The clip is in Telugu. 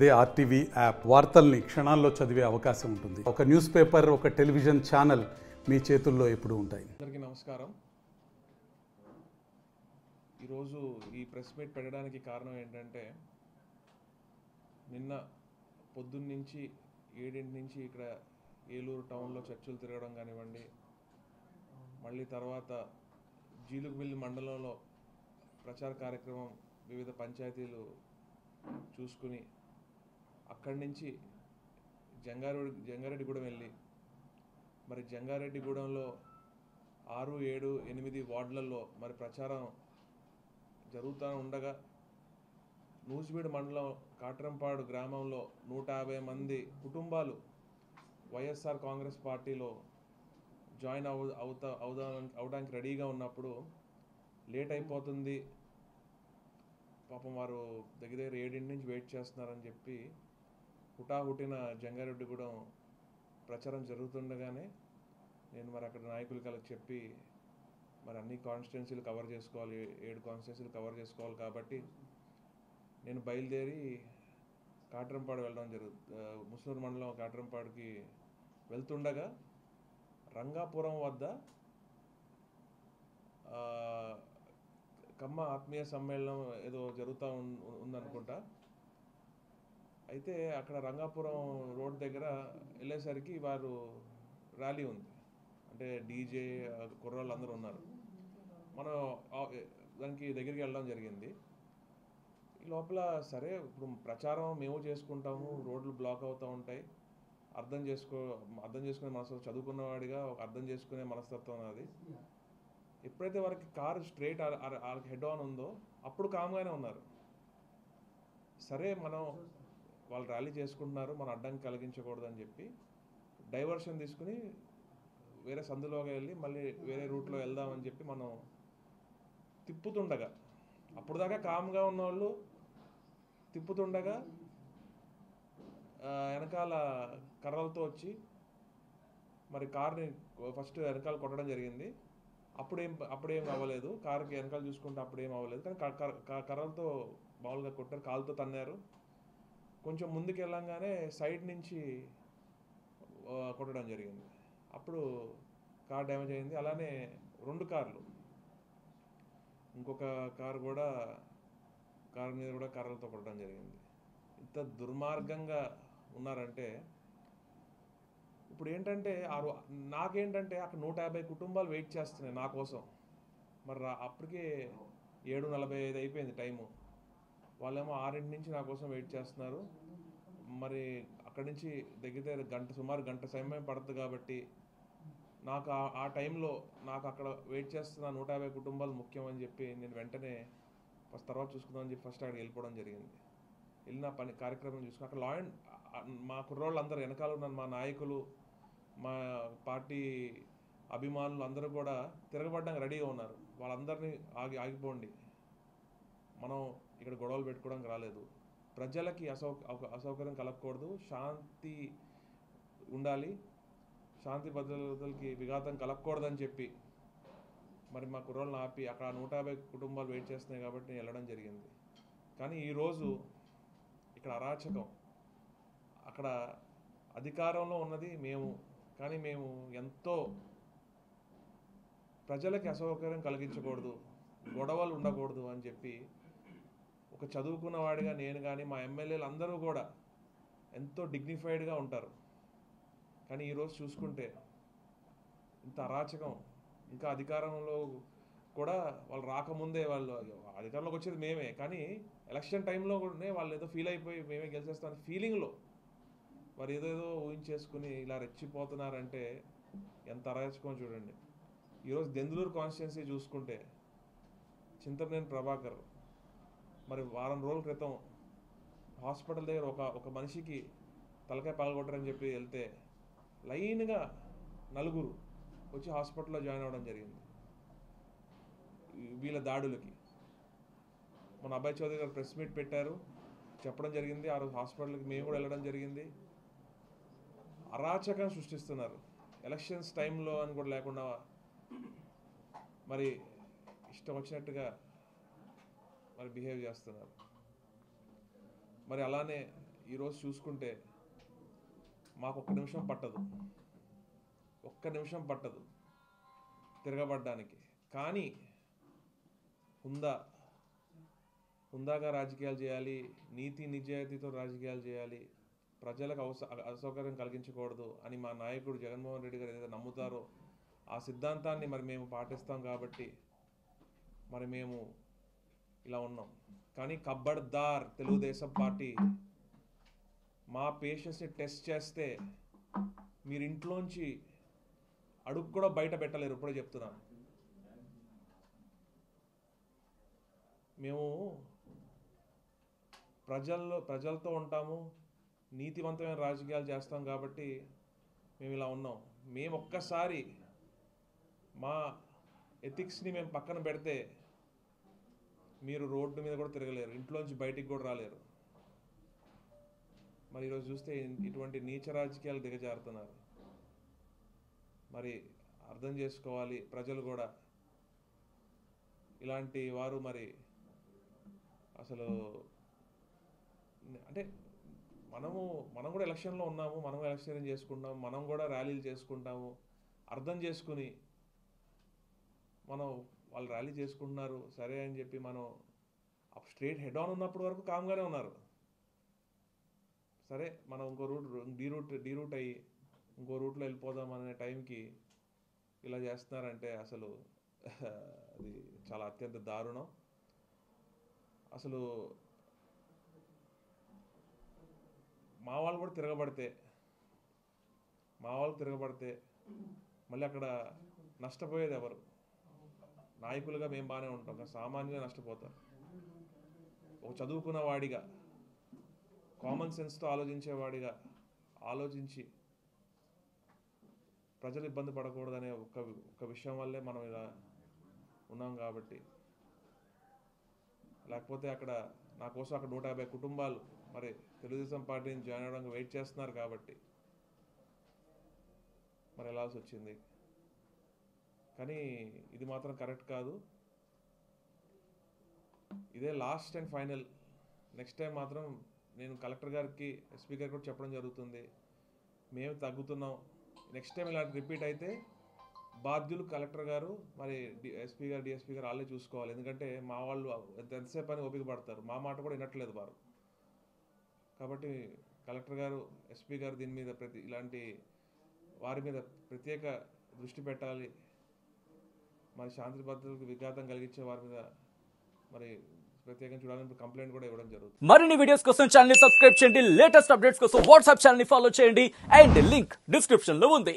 అదే ఆర్టీవీ యాప్ వార్తల్ని క్షణాల్లో చదివే అవకాశం ఉంటుంది. ఒక న్యూస్ పేపర్, ఒక టెలివిజన్ ఛానల్ మీ చేతుల్లో ఎప్పుడూ ఉంటాయి. అందరికీ నమస్కారం. ఈరోజు ఈ ప్రెస్ మీట్ పెట్టడానికి కారణం ఏంటంటే, నిన్న పొద్దున్న నుంచి 7 నుంచి ఇక్కడ ఏలూరు టౌన్లో చర్చలు తిరగడం కానివ్వండి, మళ్ళీ తర్వాత జీలుగుమిల్లి మండలంలో ప్రచార కార్యక్రమం వివిధ పంచాయతీలు చూసుకుని అక్కడి నుంచి జంగారెడ్డిగూడెం వెళ్ళి, మరి జంగారెడ్డిగూడెంలో 6, 7, 8 వార్డులలో మరి ప్రచారం జరుగుతూ ఉండగా నూజివీడు మండలం కాట్రంపాడు గ్రామంలో 150 మంది కుటుంబాలు వైఎస్ఆర్ కాంగ్రెస్ పార్టీలో జాయిన్ అవడానికి రెడీగా ఉన్నప్పుడు లేట్ అయిపోతుంది, పాపం వారు దగ్గర 7 నుంచి వెయిట్ చేస్తున్నారని చెప్పి హుటాహుటిన జంగారెడ్డిగూడెం ప్రచారం జరుగుతుండగానే నేను మరి అక్కడ నాయకులకి చెప్పి మరి అన్ని కాన్స్టిట్యున్సీలు కవర్ చేసుకోవాలి, 7 కాన్స్టిట్యున్సీలు కవర్ చేసుకోవాలి కాబట్టి నేను బయలుదేరి కాట్రంపాడు వెళ్ళడం జరుగుతుంది. ముస్నూరు మండలం కాట్రంపాడుకి వెళ్తుండగా రంగాపురం వద్ద కమ్మ ఆత్మీయ సమ్మేళనం ఏదో జరుగుతూ ఉందనుకుంటా. అయితే అక్కడ రంగాపురం రోడ్ దగ్గర వెళ్ళేసరికి వారు ర్యాలీ ఉంది, అంటే డీజే కుర్రాళ్ళు అందరూ ఉన్నారు. మనం దానికి దగ్గరికి వెళ్ళడం జరిగింది. ఈ లోపల సరే ఇప్పుడు ప్రచారం మేము చేసుకుంటాము, రోడ్లు బ్లాక్ అవుతూ ఉంటాయి, అర్థం చేసుకునే మనస్తత్వం, చదువుకున్నవాడిగా అర్థం చేసుకునే మనస్తత్వం అది. ఎప్పుడైతే వారికి కారు స్ట్రైట్ హెడ్ ఆన్ ఉందో అప్పుడు కామ్గానే ఉన్నారు. సరే మనం వాళ్ళు ర్యాలీ చేసుకుంటున్నారు, మనం అడ్డంకి కలిగించకూడదని చెప్పి డైవర్షన్ తీసుకుని వేరే సందులోకి వెళ్ళి మళ్ళీ వేరే రూట్లో వెళ్దామని చెప్పి మనం తిప్పుతుండగా, అప్పుడు దాకా కామ్గా ఉన్నవాళ్ళు తిప్పుతుండగా వెనకాల కర్రలతో వచ్చి మరి కార్ని ఫస్ట్ వెనకాల కొట్టడం జరిగింది. అప్పుడేం అవ్వలేదు, కారుకి వెనకాల చూసుకుంటే అప్పుడేం అవ్వలేదు, కానీ కర్రలతో మామూలుగా కొట్టారు, కాలుతో తన్నారు. కొంచెం ముందుకు వెళ్ళంగానే సైడ్ నుంచి కొట్టడం జరిగింది. అప్పుడు కార్ డ్యామేజ్ అయింది. అలానే 2 కార్లు, ఇంకొక కారు కూడా కారు మీద కూడా కర్రలతో కొట్టడం జరిగింది. ఇంత దుర్మార్గంగా ఉన్నారంటే, ఇప్పుడు ఏంటంటే నాకేంటంటే అక్కడ 150 కుటుంబాలు వెయిట్ చేస్తున్నాయి నా కోసం. మరి అప్పటికే 7:45 అయిపోయింది టైము, వాళ్ళేమో 6 నుంచి నా కోసం వెయిట్ చేస్తున్నారు. మరి అక్కడి నుంచి సుమారు గంట సమయం పడుతుంది కాబట్టి నాకు ఆ టైంలో నాకు అక్కడ వెయిట్ చేస్తున్న 150 కుటుంబాలు ముఖ్యం అని చెప్పి నేను వెంటనే తర్వాత చూసుకుందామని చెప్పి ఫస్ట్ అక్కడికి వెళ్ళిపోవడం జరిగింది. వెళ్ళిన కార్యక్రమం చూసుకుని అక్కడ మా కుర్రోళ్ళు అందరూ వెనకాల ఉన్న మా నాయకులు, మా పార్టీ అభిమానులు అందరూ కూడా తిరగబడడానికి రెడీగా ఉన్నారు. వాళ్ళందరినీ ఆగిపోండి, మనం ఇక్కడ గొడవలు పెట్టుకోవడానికి రాలేదు, ప్రజలకి అసౌకర్యం కలగకూడదు, శాంతి ఉండాలి, శాంతి భద్రతలకి విఘాతం కలగకూడదని చెప్పి మరి మా కుర్రోళ్ళని ఆపి అక్కడ 150 కుటుంబాలు వెయిట్ చేస్తున్నాయి కాబట్టి నేను వెళ్ళడం జరిగింది. కానీ ఈరోజు ఇక్కడ అరాచకం, అక్కడ అధికారంలో ఉన్నది మేము, కానీ మేము ఎంతో ప్రజలకి అసౌకర్యం కలిగించకూడదు, గొడవలు ఉండకూడదు అని చెప్పి ఒక చదువుకున్న వాడిగా నేను కానీ మా ఎమ్మెల్యేలు అందరూ కూడా ఎంతో డిగ్నిఫైడ్గా ఉంటారు. కానీ ఈరోజు చూసుకుంటే ఇంత అరాచకం, ఇంకా అధికారంలో కూడా వాళ్ళు రాకముందే, వాళ్ళు అధికారంలోకి వచ్చేది మేమే, కానీ ఎలక్షన్ టైంలో కూడా వాళ్ళు ఏదో ఫీల్ అయిపోయి మేమే గెలిచేస్తామని ఫీలింగ్లో వారు ఏదేదో ఊహించేసుకుని ఇలా రెచ్చిపోతున్నారంటే ఎంత అరాచకం చూడండి. ఈరోజు దెందులూరు కాన్స్టిట్యున్సీ చూసుకుంటే చింతమనేని ప్రభాకర్ మరి వారం రోజుల క్రితం హాస్పిటల్ దగ్గర ఒక మనిషికి తలకాయ పగలగొట్టారని చెప్పి వెళ్తే లైన్గా 4 వచ్చి హాస్పిటల్లో జాయిన్ అవ్వడం జరిగింది వీళ్ళ దాడులకి. మన అబ్బాయి చౌదరి గారు ప్రెస్ మీట్ పెట్టారు, చెప్పడం జరిగింది. ఆ రోజు హాస్పిటల్కి మేము కూడా వెళ్ళడం జరిగింది. అరాచకం సృష్టిస్తున్నారు ఎలక్షన్స్ టైంలో అని కూడా లేకుండా, మరి ఇష్టం వచ్చినట్టుగా మరి బిహేవ్ చేస్తున్నారు. మరి అలానే ఈరోజు చూసుకుంటే మాకు ఒక్క నిమిషం పట్టదు తిరగబడ్డానికి. కానీ హుందాగా రాజకీయాలు చేయాలి, నీతి నిజాయితీతో రాజకీయాలు చేయాలి, ప్రజలకు అసౌకర్యం కలిగించకూడదు అని మా నాయకుడు జగన్మోహన్ రెడ్డి గారు ఏదైతే నమ్ముతారో ఆ సిద్ధాంతాన్ని మరి మేము పాటిస్తాం. కాబట్టి మరి మేము ఇలా ఉన్నాం. కానీ ఖబర్దార్ తెలుగుదేశం పార్టీ మా పేషెన్స్ని టెస్ట్ చేస్తే మీరు ఇంట్లోంచి అడుగు కూడా బయట పెట్టలేరు. ఇప్పుడే చెప్తున్నాను. మేము ప్రజలతో ఉంటాము, నీతివంతమైన రాజకీయాలు చేస్తాం. కాబట్టి మేము ఇలా ఉన్నాం. మేము ఒక్కసారి మా ఎథిక్స్ని మేము పక్కన పెడితే మీరు రోడ్డు మీద కూడా తిరగలేరు, ఇంట్లోంచి బయటికి కూడా రాలేరు. మరి ఈరోజు చూస్తే ఇటువంటి నీచ రాజకీయాలు దిగజారుతున్నారు. మరి అర్థం చేసుకోవాలి ప్రజలు కూడా. ఇలాంటి వారు మరి అసలు అంటే మనం కూడా ఎలక్షన్లో ఉన్నాము, మనం ఎలక్షన్ చేసుకుంటాము, మనం కూడా ర్యాలీలు చేసుకుంటాము. అర్థం చేసుకుని మనం వాళ్ళు ర్యాలీ చేసుకుంటున్నారు సరే అని చెప్పి మనం స్ట్రేట్ హెడ్ ఆన్ ఉన్నప్పటి వరకు కామ్గానే ఉన్నారు. సరే మనం ఇంకో డీరూట్ అయ్యి ఇంకో రూట్లో వెళ్ళిపోదాం అనే టైంకి ఇలా చేస్తున్నారంటే అసలు అది చాలా అత్యంత దారుణం. అసలు మా వాళ్ళు కూడా తిరగబడితే మళ్ళీ అక్కడ నష్టపోయేది ఎవరు? నాయకులుగా మేము బాగానే ఉంటాం, కానీ సామాన్యంగా నష్టపోతారు. ఒక చదువుకున్న వాడిగా, కామన్ సెన్స్తో ఆలోచించేవాడిగా ఆలోచించి ప్రజలు ఇబ్బంది పడకూడదనే ఒక విషయం వల్లే మనం ఇలా ఉన్నాం. కాబట్టి లేకపోతే అక్కడ నా కోసం అక్కడ 150 కుటుంబాలు మరి తెలుగుదేశం పార్టీని జాయిన్ అవ్వడానికి వెయిట్ చేస్తున్నారు. కాబట్టి మరి వెళ్ళాల్సి వచ్చింది. కానీ ఇది మాత్రం కరెక్ట్ కాదు. ఇదే last and final. Next time మాత్రం నేను కలెక్టర్ గారికి, ఎస్పీ గారికి కూడా చెప్పడం జరుగుతుంది. మేము తగ్గుతున్నాం. నెక్స్ట్ టైం ఇలా రిపీట్ అయితే బాధ్యులు కలెక్టర్ గారు, మరి ఎస్పీ గారు, డిఎస్పీ గారు వాళ్ళే చూసుకోవాలి. ఎందుకంటే మా వాళ్ళు ఎంతసేపు అని ఓపిక పడతారు, మా మాట కూడా వినట్లేదు వారు. కాబట్టి కలెక్టర్ గారు, ఎస్పీ గారు దీని మీద ఇలాంటి వారి మీద ప్రత్యేక దృష్టి పెట్టాలి. మరి శాంతి భద్రతలకు విఘాతం కలిగించే వారి మీద మరి ప్రత్యేకంగా చూడాలని కంప్లైంట్ కూడా ఇవ్వడం జరుగుతుంది. మరిన్ని వీడియోస్ కోసం ఛానల్ ని సబ్స్క్రైబ్ చేయండి. లేటెస్ట్ అప్డేట్స్ కోసం వాట్సాప్ ఛానల్ ని ఫాలో చేయండి. అండ్ లింక్ డిస్క్రిప్షన్ లో ఉంది.